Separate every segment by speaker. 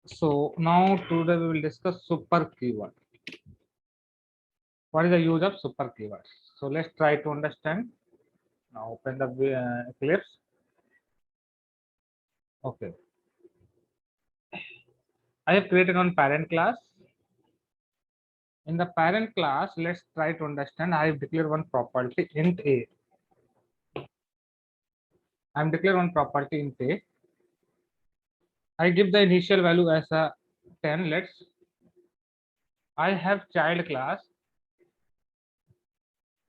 Speaker 1: So now today we will discuss super keyword. What is the use of super keywords? So let's try to understand. Now open the Eclipse. Okay, I have created one parent class. In the parent class, let's try to understand. I have declared one property int a. I am declared one property int a. I give the initial value as a 10. I have child class.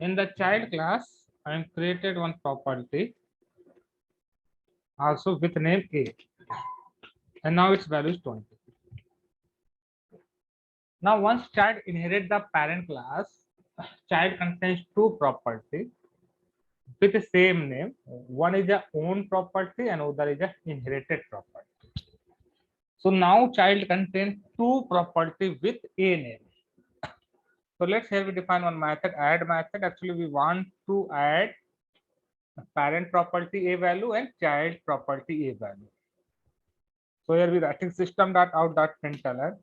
Speaker 1: In the child class, I am created one property also with name a, and now its value is 20. Now, once child inherit the parent class, child contains two property with the same name. One is a own property and other is a inherited property. So now child contains two property with a name. So let's here we define one method, add method. Actually, we want to add parent property a value and child property a value. So here we writing system.out.println.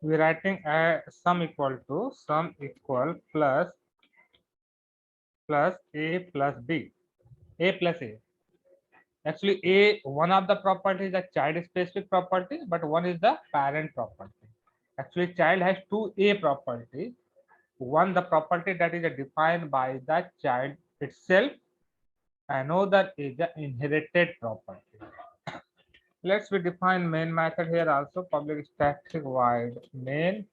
Speaker 1: We writing sum equal plus a plus b, a plus a. Actually, a one of the property is a child specific property, but one is the parent property. Actually, child has two a property. One the property that is defined by the child itself. Another is the inherited property. Let's we define main method here also. Public static void main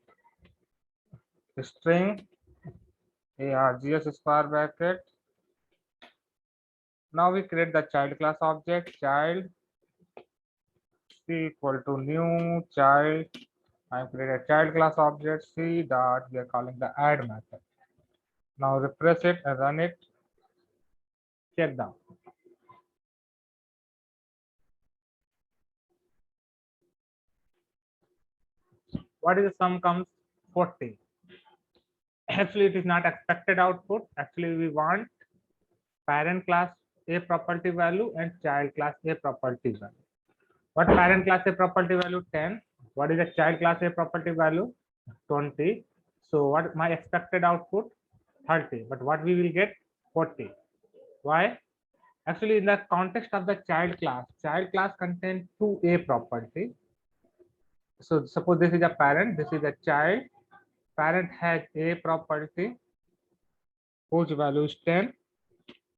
Speaker 1: string args square bracket. Now we create the child class object child c equal to new child. I create a child class object c dot. We are calling the add method. Now refresh it and run it. Check down. What is the sum comes 40. Actually, it is not expected output. Actually, we want parent class a property value and child class a property value. What parent class a property value 10. What is the child class a property value 20. So what my expected output 30, but what we will get 40. Why? Actually, in the context of the child class contains two a property. So suppose this is a parent, this is a child. Parent has a property whose value is 10,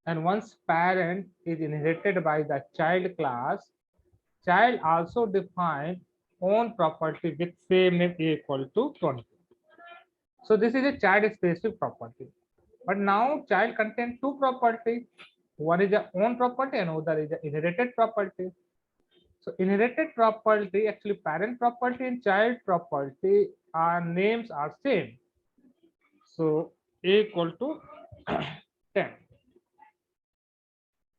Speaker 1: and once parent is inherited by the child class, child also define own property with same name a equal to 20. So this is a child specific property. But now child contains two property. One is a own property and other is a inherited property. So inherited property, actually parent property and child property names are same. So a equal to 10.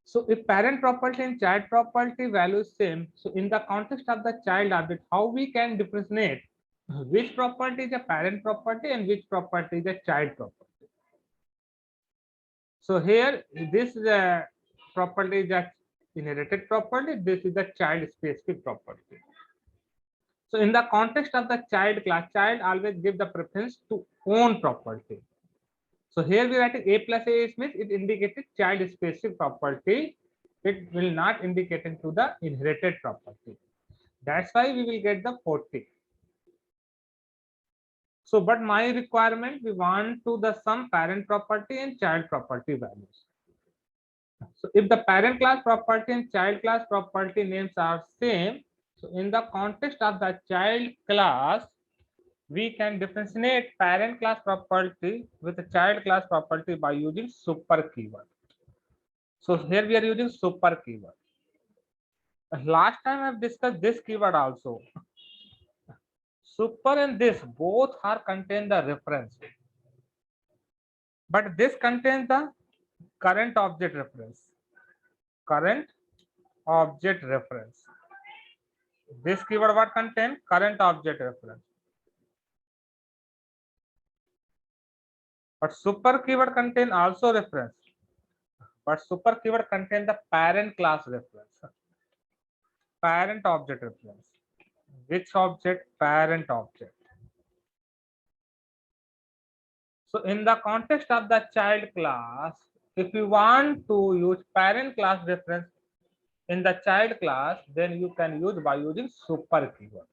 Speaker 1: So if parent property and child property value is same, so in the context of the child object, how we can differentiate which property is a parent property and which property is a child property? So here, this is a property is a inherited property. This is a child specific property. So in the context of the child class, child always give the preference to own property. So here we write a plus a means it indicated child specific property. It will not indicate into the inherited property. That's why we will get the 40. So, but my requirement, we want to the sum parent property and child property values. So if the parent class property and child class property names are same, so in the context of the child class, we can differentiate parent class property with the child class property by using super keyword. So here we are using super keyword. Last time I've discussed this keyword also. Super and this both are contain the reference, but this contains the current object reference. Current object reference. This keyword what contain current object reference. But super keyword contain also reference. but super keyword contain the parent class reference, parent object reference. Which object? Parent object. So in the context of the child class, if you want to use parent class reference in the child class, then you can use by using super keyword.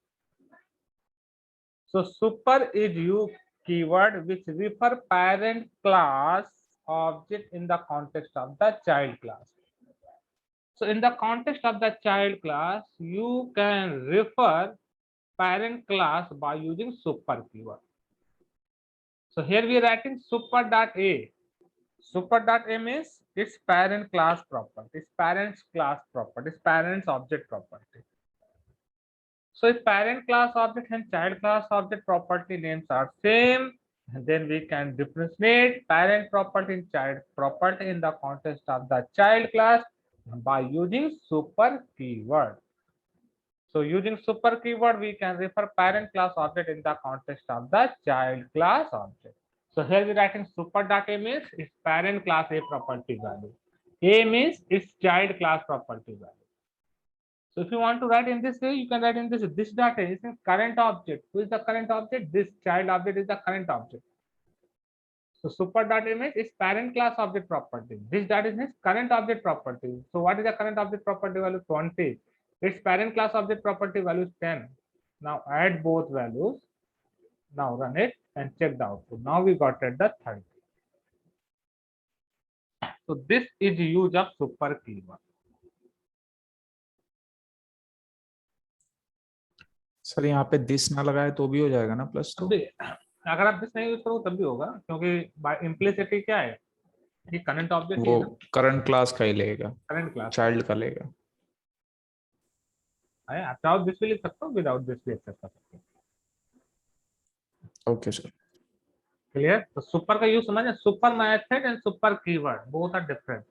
Speaker 1: So super is you keyword which refer parent class object in the context of the child class. So in the context of the child class, you can refer parent class by using super keyword. So here we are writing super.a. Super.a means its parent class property, its parent's class property, its parent's object property. So if parent class object and child class object property names are same, then we can differentiate parent property and child property in the context of the child class by using super keyword. So using super keyword, we can refer parent class object in the context of the child class object. So here we writing super.a means its parent class A property value. A means its child class property value. So if you want to write in this way, you can write in this data is current object. Who is the current object? This child object is the current object. So super.image is parent class object property. This data is current object property. So what is the current object property value? 20. Its parent class object property value is 10. Now add both values. Now run it and check the output. Now we got at the 30. So this is use of super keyword.
Speaker 2: Sir यहाँ पे this ना लगाए तो भी हो जाएगा ना plus तो?
Speaker 1: अगर आप दिस नहीं यूज करो तब भी होगा, क्योंकि बाय इम्प्लिसिटी क्या है कि करंट ऑब्जेक्ट
Speaker 2: वो करंट क्लास का ही लेगा,
Speaker 1: करंट क्लास
Speaker 2: चाइल्ड का लेगा।
Speaker 1: है। आप चाहो दिस भी लिख सकते हो, विदाउट दिस भी एक्सेप्ट कर सकते हो।
Speaker 2: Okay sir,
Speaker 1: clear? तो सुपर का यूज समझ, super method and super keyword both are different.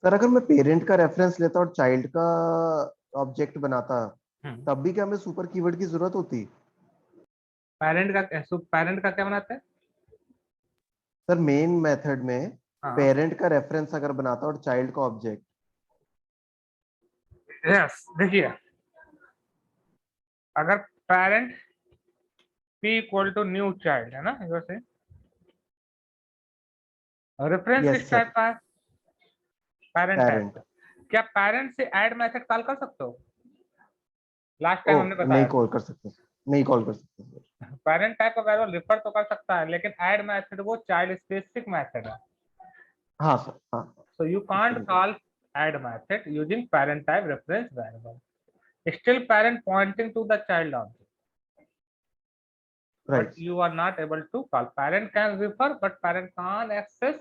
Speaker 3: Sir अगर मैं पेरेंट का रेफरेंस लेता और चाइल्ड का ऑब्जेक्ट बनाता तब भी क्या हमें सुपर कीवर्ड की जरूरत होती?
Speaker 1: पेरेंट का क्या बनाते हैं
Speaker 3: सर? मेन मेथड में
Speaker 1: हाँ।
Speaker 3: पेरेंट का रेफरेंस अगर बनाता और चाइल्ड का ऑब्जेक्ट।
Speaker 1: यस, देखिए अगर parent p equal to new child है ना, वैसे रेफरेंस
Speaker 3: Yes,
Speaker 1: किस
Speaker 3: sir.
Speaker 1: टाइप का है? Parent type
Speaker 3: parent.
Speaker 1: का। क्या पेरेंट से ऐड मेथड कॉल कर सकते हो? लास्ट टाइम हमने
Speaker 3: नहीं
Speaker 1: बताया
Speaker 3: कॉल कर सकते, नहीं कॉल कर सकते सर।
Speaker 1: पेरेंट टाइप का वेरिएबल रिफर तो कर सकता है, लेकिन ऐड मेथड वो चाइल्ड स्पेसिफिक मेथड है।
Speaker 3: हाँ सर, हाँ।
Speaker 1: So you can't call add method using parent type reference variable. Still parent pointing to the child object.
Speaker 3: Right.
Speaker 1: But you are not able to call. Parent can refer, but parent can't access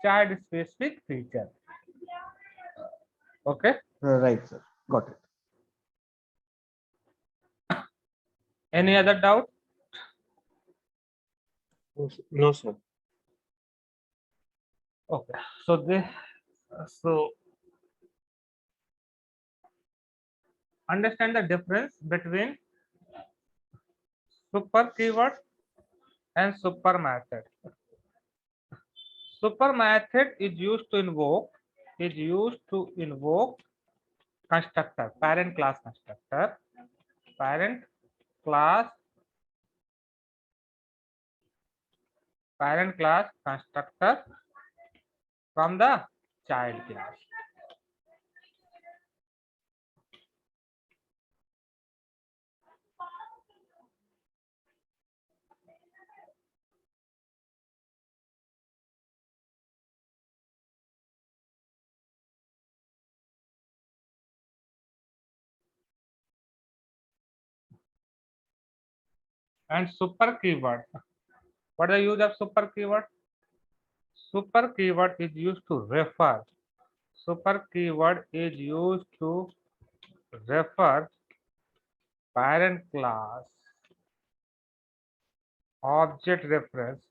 Speaker 1: child specific feature. Okay.
Speaker 3: Right sir, got it.
Speaker 1: Any other doubt?
Speaker 4: No, sir.
Speaker 1: Okay. So understand the difference between super keyword and super method. Super method is used to invoke constructor, parent class constructor, parent class constructor from the child class. And super keyword. What is the use of super keyword? Super keyword is used to refer. Super keyword is used to refer parent class object reference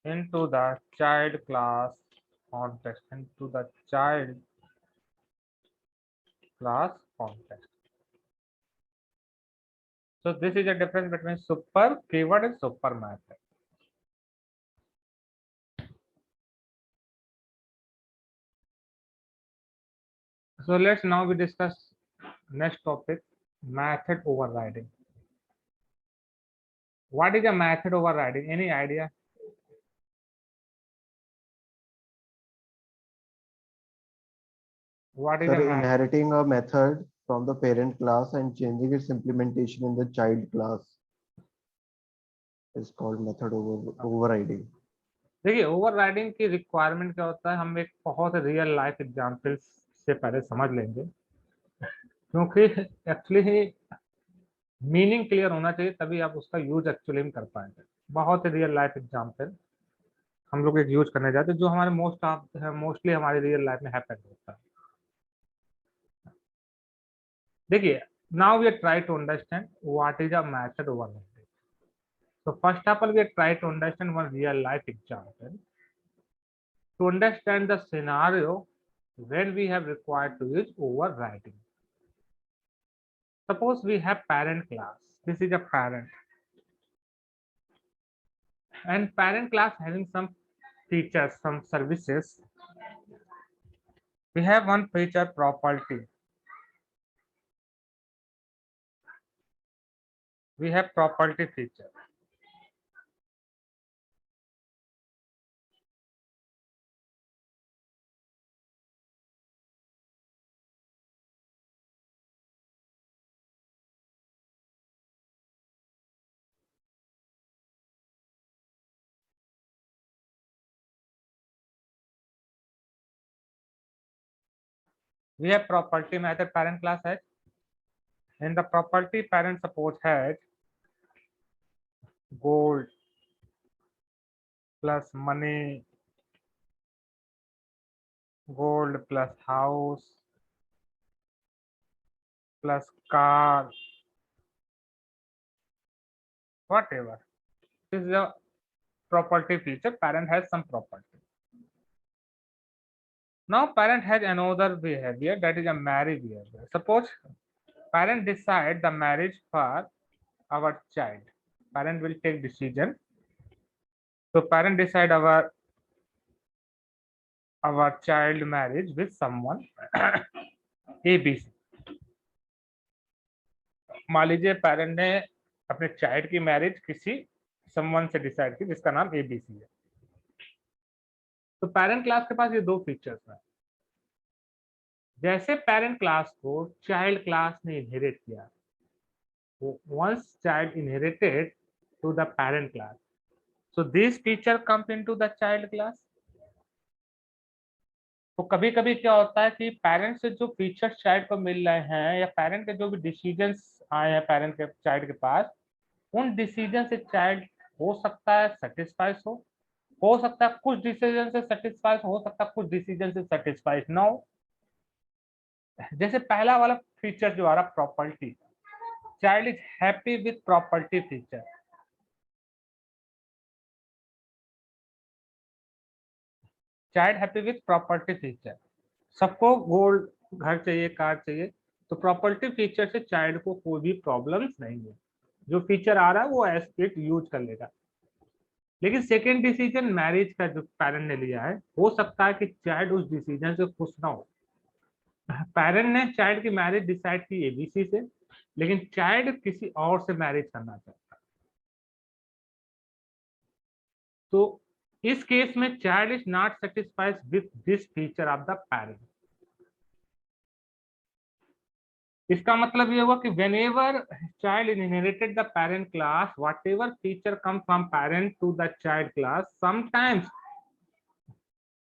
Speaker 1: into the child class context, into the child class context. So this is a difference between super keyword and super method. So let's now we discuss next topic, method overriding. What is a method overriding? Any idea? What is
Speaker 3: Sir,
Speaker 1: a method?
Speaker 3: inheriting a method from the parent class and changing its implementation in the child class is called method overriding.
Speaker 1: देखिए overriding की requirement क्या होता है, हम एक बहुत real life example से पहले समझ लेंगे, क्योंकि एक्चुअली मीनिंग क्लियर होना चाहिए, तभी आप उसका यूज एक्चुअली में कर पाएंगे। बहुत रियल लाइफ एग्जांपल हम लोग एक यूज करने जाते हैं जो हमारे मोस्टली हमारे रियल लाइफ में हैपन होता है। देखिए now we try to understand what is a method overriding. So first of all, we try to understand one real life example to understand the scenario when we have required to use overriding. Suppose we have parent class. This is a parent, and parent class having some features, some services. We have one feature property. We have property feature. We have property method parent class has. In the property parent suppose has gold plus money, gold plus house plus car, whatever. This is a property feature. Parent has some property. Now parent has another behavior, that is a marriage behavior. Suppose parent decide the marriage for our child. Parent will take decision. So parent decide our child marriage with someone ABC. मान लीजिए parent ने अपने child की marriage किसी someone से decide की जिसका नाम ABC है। तो पेरेंट क्लास के पास ये दो फीचर्स हैं। जैसे पेरेंट क्लास को चाइल्ड क्लास ने इनहेरिट किया, once child inherited to the parent class, so this feature comes into the child class. तो कभी कभी क्या होता है कि पेरेंट से जो फीचर्स चाइल्ड को मिल रहे हैं या पेरेंट के जो भी डिसीजंस आए हैं पेरेंट के चाइल्ड के पास, उन डिसीजन से चाइल्ड हो सकता है सेटिस्फाइड हो सकता है कुछ डिसीजन से सेटिस्फाइड हो सकता है कुछ डिसीजन से सेटिस्फाइड ना हो। जैसे पहला वाला फीचर जो आ रहा property, child is happy with property feature. Child happy with property feature, सबको गोल्ड घर चाहिए, कार चाहिए, तो प्रॉपर्टी फीचर से चाइल्ड को कोई भी प्रॉब्लम्स नहीं है, जो फीचर आ रहा है वो एज इट यूज कर लेगा। लेकिन सेकेंड डिसीजन मैरिज का जो पेरेंट ने लिया है, हो सकता है कि चाइल्ड उस डिसीजन से खुश ना हो। पेरेंट ने चाइल्ड की मैरिज डिसाइड की ABC से, लेकिन चाइल्ड किसी और से मैरिज करना चाहता है। तो इस केस में child is not satisfied with this feature of the parent. इसका मतलब ये हुआ कि whenever child inherited the parent class, whatever feature come from parent to the child class, sometimes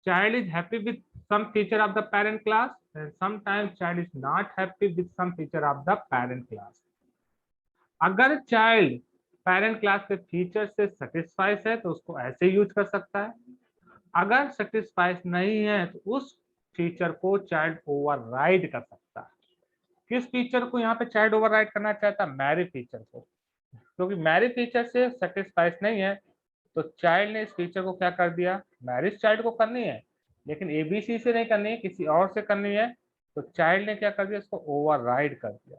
Speaker 1: child is happy with some feature of the parent class and sometimes child is not happy with some feature of the parent class. अगर child parent class के feature से satisfied है तो उसको ऐसे use कर सकता है, अगर satisfied नहीं है तो उस फीचर को child override कर सकता है। किस फीचर को यहाँ पे चाइल्ड ओवरराइड करना चाहता है? मैरिज फीचर को, क्योंकि मैरिज फीचर से सेटिस्फाइड नहीं है तो चाइल्ड ने इस फीचर को क्या कर दिया, मैरिज चाइल्ड को करनी है लेकिन ABC से नहीं करनी है, किसी और से करनी है, तो चाइल्ड ने क्या कर दिया, इसको ओवरराइड कर दिया।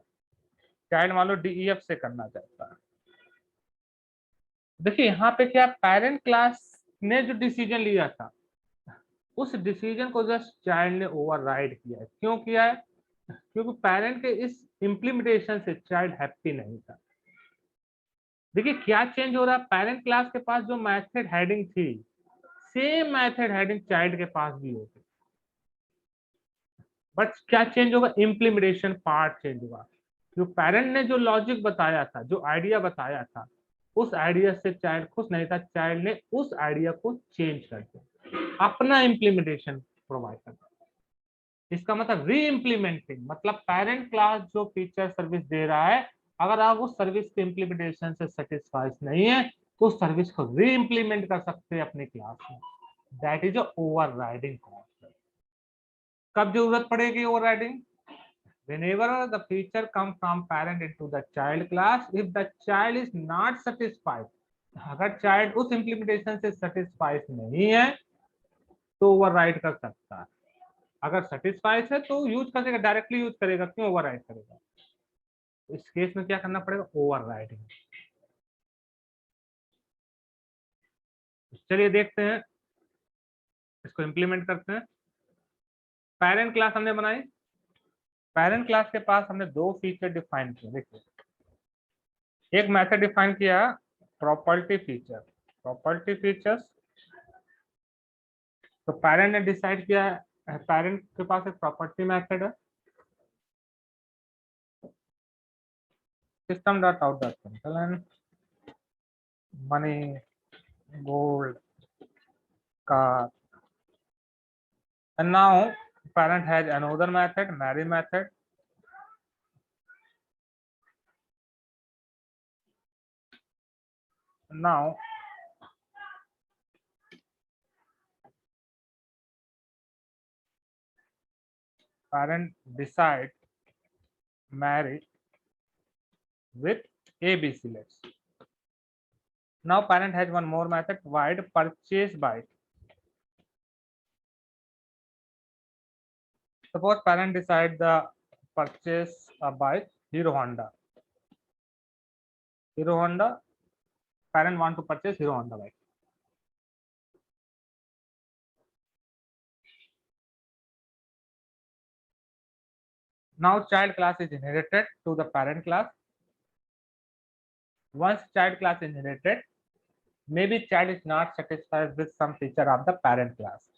Speaker 1: चाइल्ड मान लो DEF से करना चाहता है। देखिए यहाँ पे क्या पेरेंट क्लास ने जो डिसीजन लिया था उस डिसीजन को जस्ट चाइल्ड ने ओवरराइड किया है। क्यों किया है? क्योंकि पेरेंट के इस इम्प्लीमेंटेशन से चाइल्ड हैप्पी नहीं था। देखिए क्या चेंज हो रहा है, पेरेंट क्लास के पास जो मेथड हेडिंग थी, सेम मेथड हेडिंग चाइल्ड के पास भी होगी, बट क्या चेंज होगा, इम्प्लीमेंटेशन पार्ट चेंज होगा। जो पेरेंट ने जो लॉजिक बताया था, जो आइडिया बताया था, उस आइडिया से चाइल्ड खुश नहीं था, चाइल्ड ने उस आइडिया को चेंज कर दिया, अपना इम्प्लीमेंटेशन प्रोवाइड कर दिया। इसका मतलब री इम्प्लीमेंटिंग, मतलब पेरेंट क्लास जो फीचर सर्विस दे रहा है, अगर आप उस सर्विस के इम्प्लीमेंटेशन से सेटिस्फाइड नहीं है तो उस सर्विस को री इम्प्लीमेंट कर सकते हैं अपनी क्लास में। That is overriding concept. कब जरूरत पड़ेगी overriding? Whenever the feature comes from parent into the child class, if the child is not satisfied, अगर child उस implementation से satisfied नहीं है तो ओवरराइड कर सकता है। अगर satisfied है तो यूज करेगा, डायरेक्टली यूज करेगा, क्यों ओवरराइड करेगा? इस केस में क्या करना पड़ेगा? ओवरराइडिंग। चलिए देखते हैं, इसको इंप्लीमेंट करते हैं। पेरेंट क्लास हमने बनाई, पेरेंट क्लास के पास हमने दो फीचर डिफाइन किए। देखिए एक मेथड डिफाइन किया प्रॉपर्टी फीचर, प्रॉपर्टी फीचर्स। तो पेरेंट ने डिसाइड किया, पेरेंट के पास एक प्रॉपर्टी मेथड है, system dot out dot println money gold car, and now parent has another method, marry method. Now parent decide marry with ABC. Let's. Now parent has one more method, void purchase by. Suppose parent decide the purchase a bike, Hero Honda. Hero Honda, parent want to purchase Hero Honda bike. Now child class is inherited to the parent class. Once child class is inherited, maybe child is not satisfied with some feature of the parent class.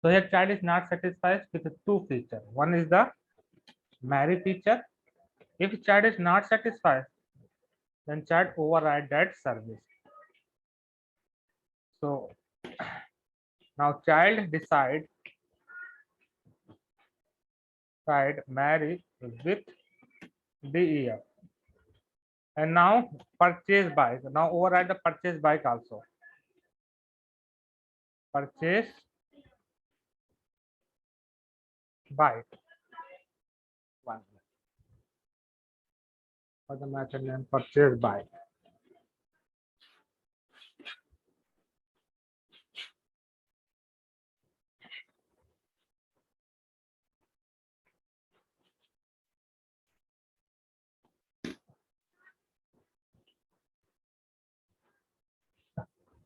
Speaker 1: So here child is not satisfied with the two features. One is the marry feature. If child is not satisfied, then child override that service. So now child decide marry with DEF. And now purchase bike. Now override the purchase bike also. Purchase bike. One. For the method name purchase bike.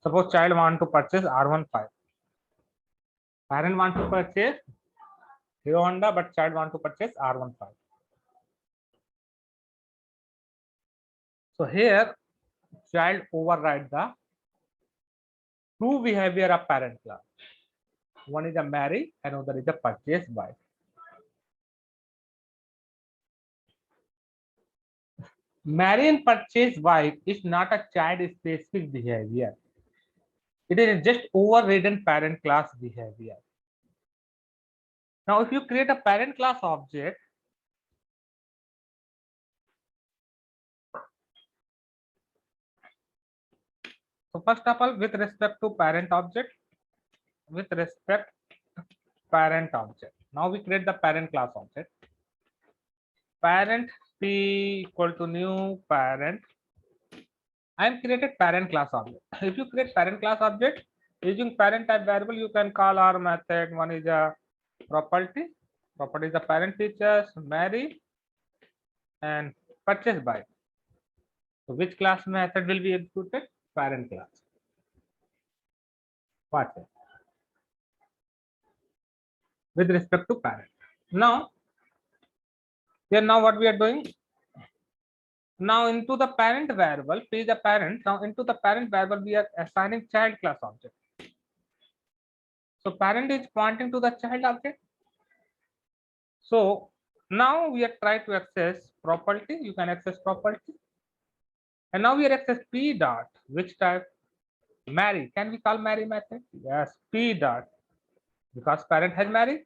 Speaker 1: Suppose child want to purchase R15. Parent want to purchase Hero Honda, but child want to purchase R15. So here child override the two behavior of parent class. One is a marry, another is a purchase by. Marry and purchase by is not a child specific behavior. It is just overridden parent class behavior. Now, if you create a parent class object, so first of all, with respect to parent object, now we create the parent class object. Parent p equal to new parent. I am created parent class object. If you create parent class object using parent type variable, you can call our method. One is a property. Property is the parent features, marry and purchase by. So which class method will be executed? Parent class. Watch it. with respect to parent. Now, here now what we are doing, now into the parent variable, P is the parent. Now into the parent variable, we are assigning child class object. So parent is pointing to the child object. So now we are trying to access property. You can access property. And now we are access P dot, which type? Marry. Can we call marry method? Yes, P dot, because parent has married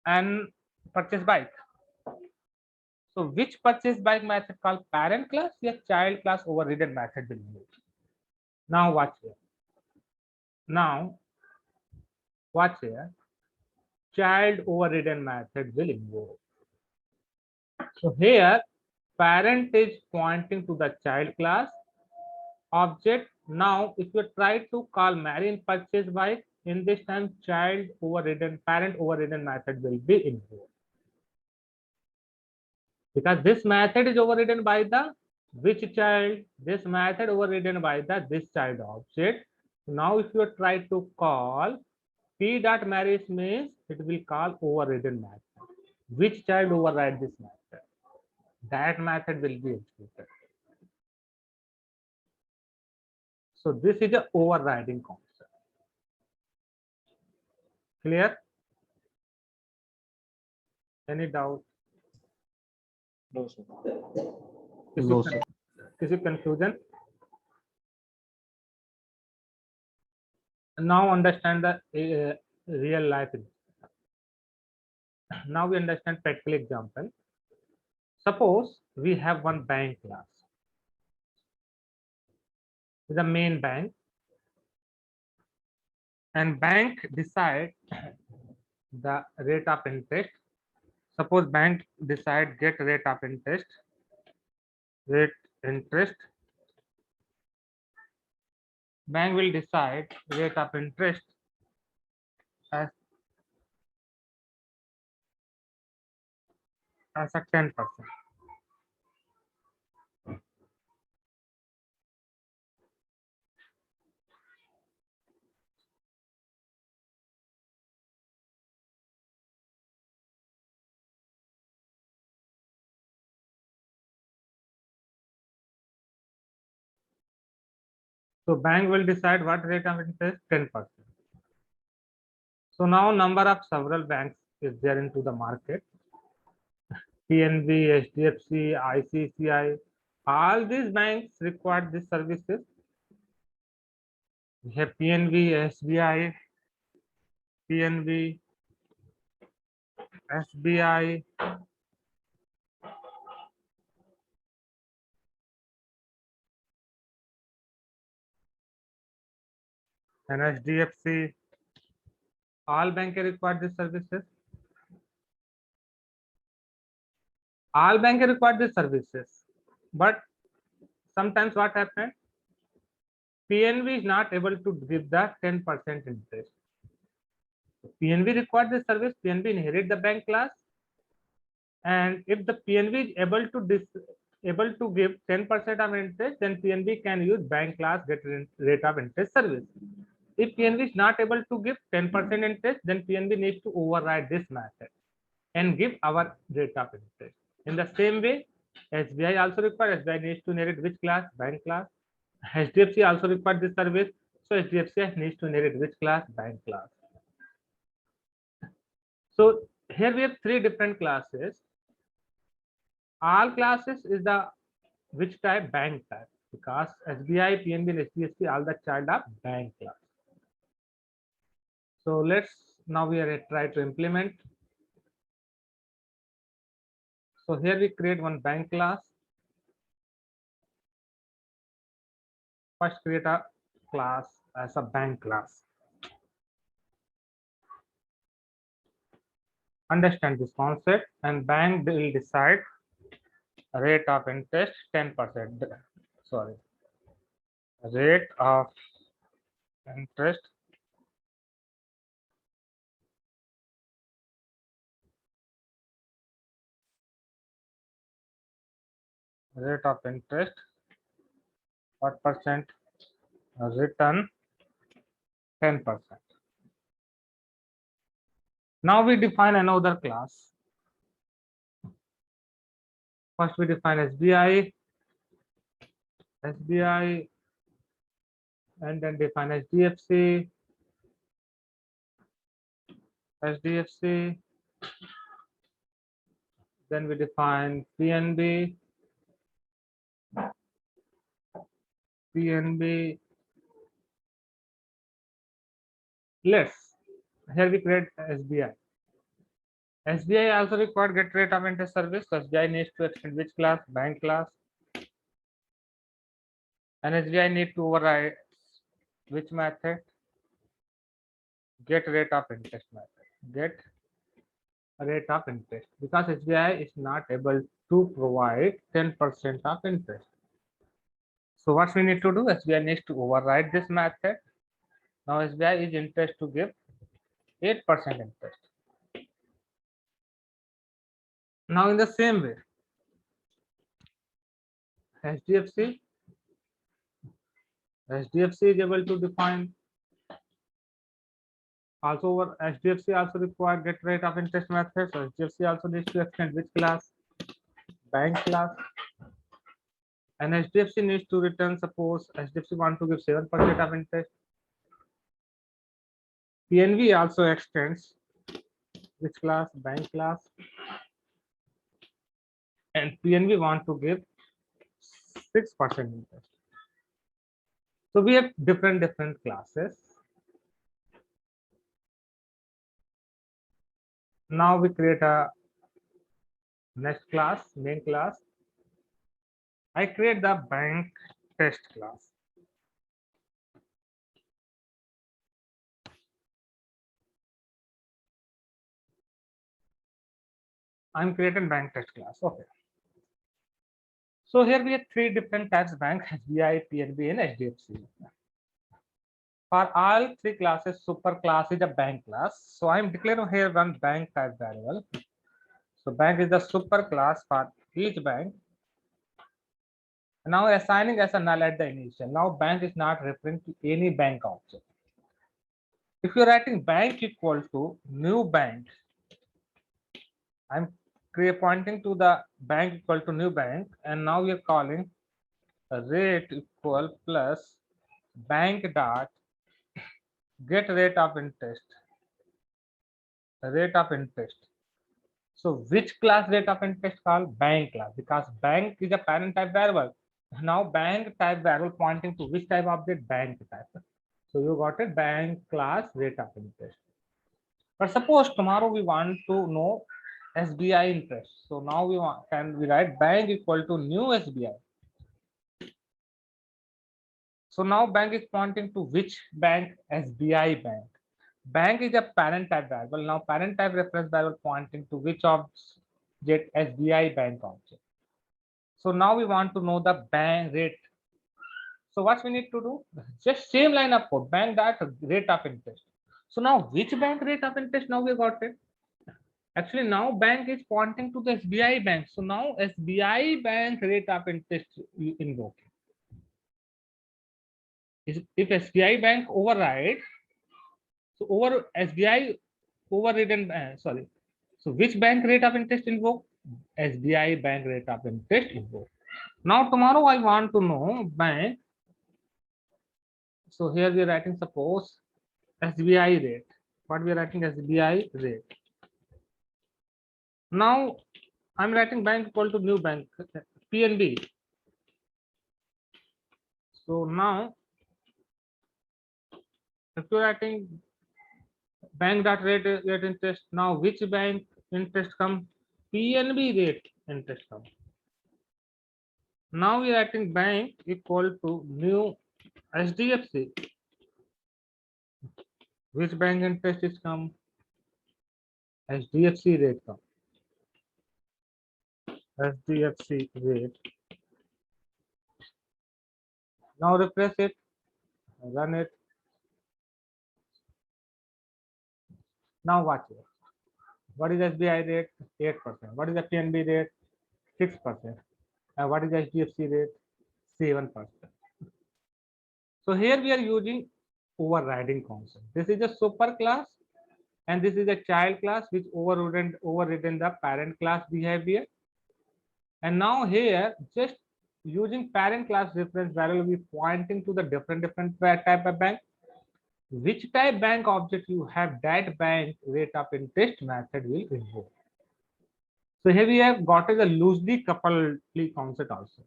Speaker 1: and purchase bike. So which purchase bike method called parent class? Yes, child class overridden method will use. Now watch here. Now watch here. Child overridden method will invoke. So here parent is pointing to the child class object. Now if you try to call marry in purchase bike, in this time child overridden parent overridden method will be invoked, because this method is overridden by the which child? This method overridden by the this child object. Now if you try to call P dot marriage, means it will call overridden method. Which child override this method? That method will be executed. So this is a overriding concept. Clear? Any doubt?
Speaker 2: No, sir.
Speaker 3: No, sir.
Speaker 1: किसी confusion? Now understand the real life. Now we understand practical example. Suppose we have one bank class. The main bank, and bank decide the rate of interest. Suppose bank decide get rate of interest. Bank will decide rate of interest as a 10%. So bank will decide what rate of interest? 10%. So now number of several banks is there into the market. PNB, HDFC, ICICI, all these banks require these services. We have PNB, SBI, PNB, SBI, and HDFC. All banks require these services. All banks require these services, but sometimes what happens? PNB is not able to give the 10% interest. PNB requires this service. PNB inherit the bank class, and if the PNB is able to give 10% of interest, then PNB can use bank class get rate of interest service. If PNB is not able to give 10% interest, then PNB needs to override this method and give our rate of interest. In the same way, SBI also requires, SBI needs to inherit which class? Bank class. HDFC also requires this service, so HDFC needs to inherit which class? Bank class. So here we have three different classes. All classes is the which type? Bank type, because SBI, PNB, and HDFC all the child of bank class. So let's now we are try to implement. So here we create one bank class. First create a class as a bank class. Understand this concept, and bank will decide rate of interest 10%. Sorry, rate of interest what percent? Return 10%. Now we define another class. First we define SBI, and then define SDFC, then we define PNB, Let's here we create SBI. SBI also required get rate of interest service. So SBI needs to extend which class? Bank class. And SBI need to override which method? Get rate of interest method. Get rate of interest, because SBI is not able to provide 10% of interest. So what we need to do? SBI needs to override this method. Now SBI is interested to give 8% interest. Now in the same way, SDFC is able to define also over SDFC also require get rate of interest method. So SDFC also needs to extend which class? Bank class. And SDFC needs to return, suppose SDFC want to give 7% of interest. PNB also extends which class? Bank class. And PNB want to give 6% interest. So we have different classes. Now we create a next class, main class. I create the bank test class. I'm creating bank test class. Okay. So here we have three different types of bank: SBI, PNB, and SDFC. For all three classes, super class is a bank class. So I'm declaring here one bank type variable. So bank is the super class for each bank. Now assigning as a null at the initial. Now bank is not referring to any bank object. If you're writing bank equal to new bank, I'm pointing to the bank equal to new bank, and now we are calling a rate equal plus bank dot get rate of interest. So which class rate of interest called? Bank class, because bank is a parent type variable. Now bank type variable pointing to which type object? Bank type. So you got a bank class rate of interest. But suppose tomorrow we want to know SBI interest. So now we write bank equal to new SBI. So now bank is pointing to which bank? SBI bank. Bank is a parent type variable. Now parent type reference variable pointing to which object? SBI bank object. So now we want to know the bank rate. So what we need to do? Just same line of code, bank dot rate of interest. So now which bank rate of interest? Now we got it. Actually now bank is pointing to the SBI bank. So now SBI bank rate of interest you invoke. If SBI bank override, so over SBI overridden, sorry. So which bank rate of interest invoke? SBI bank rate of interest invoke. Now tomorrow I want to know bank. So here we are writing suppose SBI rate. What we are writing? SBI rate. Now I'm writing bank equal to new bank PNB. So now if you're writing bank dot rate interest, now which bank interest come? PNB rate interest come. Now we are writing bank equal to new SDFC. Which bank interest is come? SDFC rate come. SDFC rate. Now refresh it, run it. Now watch it. What is SBI rate? 8%. What is the PNB rate? 6%. And what is the HDFC rate? 7%. So here we are using overriding concept. This is a super class. and this is a child class which overridden the parent class behavior. And now here, just using parent class reference variable, we pointing to the different type of bank. Which type bank object you have, that bank rate of interest method will invoke. So here we have got a loosely coupled concept also.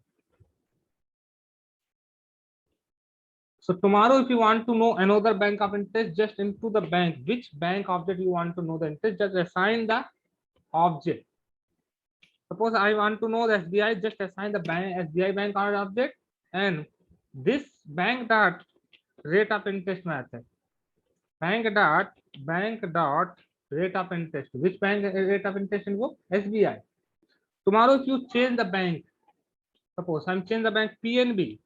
Speaker 1: So tomorrow, if you want to know another bank of interest, just into the bank, which bank object you want to know the interest, just assign the object. Suppose I want to know the SBI, just assign the bank SBI bank object, and this bank dot rate of interest method. Bank dot rate of interest. Which bank rate of interest invoke? SBI. Tomorrow, if you change the bank, suppose I'm change the bank PNB.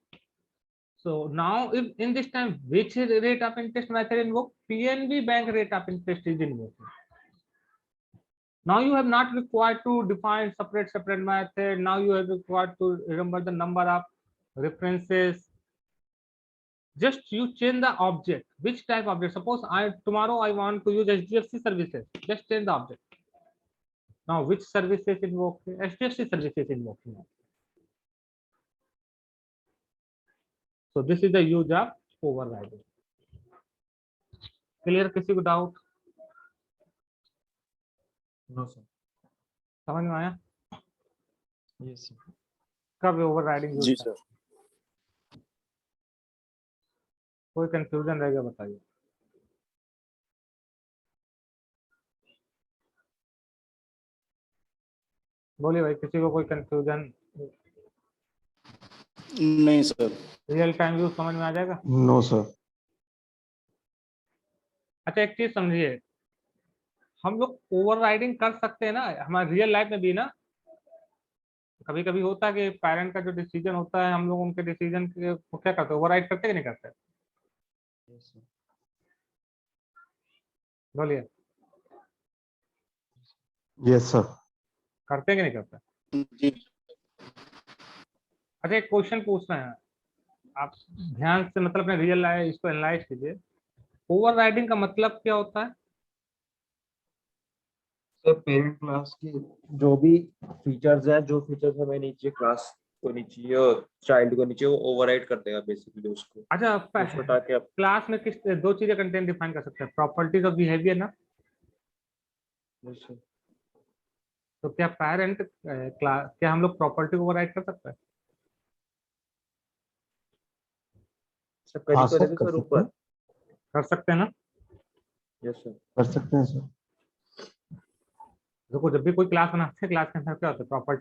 Speaker 1: So now, if in this time, which rate of interest method invoke? PNB bank rate of interest is invoked. Now you have not required to define separate method. Now you are required to remember the number of references. Just you change the object. Which type object? Suppose tomorrow I want to use HDFC services. Just change the object. Now which services invoke? HDFC services invoke. So this is the use of overriding. Clear? किसी को doubt?
Speaker 2: No sir.
Speaker 1: समझ में आया?
Speaker 2: Yes sir.
Speaker 1: कब overriding use?
Speaker 4: जी sir.
Speaker 1: कोई confusion रहेगा बताइए। बोलिए भाई, किसी को कोई कंफ्यूजन?
Speaker 4: नहीं सर।
Speaker 1: रियल टाइम यूज समझ में आ जाएगा?
Speaker 3: No sir.
Speaker 1: अच्छा, एक चीज समझिए, हम लोग ओवरराइडिंग कर सकते हैं ना हमारे रियल लाइफ में भी ना। कभी कभी होता है कि पेरेंट का जो डिसीजन होता है, हम लोग उनके डिसीजन को क्या करते हैं, ओवरराइड करते हैं कि नहीं करते? बोलिए।
Speaker 3: Yes sir.
Speaker 1: करते हैं कि नहीं करते?
Speaker 4: जी।
Speaker 1: अच्छा, एक क्वेश्चन पूछ रहे हैं, आप ध्यान से मतलब अपने रियल लाइफ इसको एनालाइज कीजिए। ओवरराइडिंग का मतलब क्या होता है?
Speaker 5: सर पेरेंट क्लास की जो भी फीचर्स हैं, जो फीचर्स हमें नीचे क्लास को नीचे और चाइल्ड को नीचे, वो ओवरराइड कर देगा बेसिकली उसको।
Speaker 1: अच्छा,
Speaker 5: हटा के आप
Speaker 1: क्लास में किस दो चीजें कंटेंट डिफाइन कर सकते हैं, प्रॉपर्टीज और बिहेवियर ना। तो क्या पेरेंट क्लास, क्या हम लोग प्रॉपर्टी को ओवरराइड कर सकते हैं?
Speaker 3: हाँ सर, कर सकते हैं।
Speaker 1: कर सकते हैं ना?
Speaker 5: यस सर,
Speaker 3: कर सकते हैं सर।
Speaker 1: देखो, जब भी कोई क्लास बनाते हैं, क्लास के अंदर क्या होता है, प्रॉपर्टी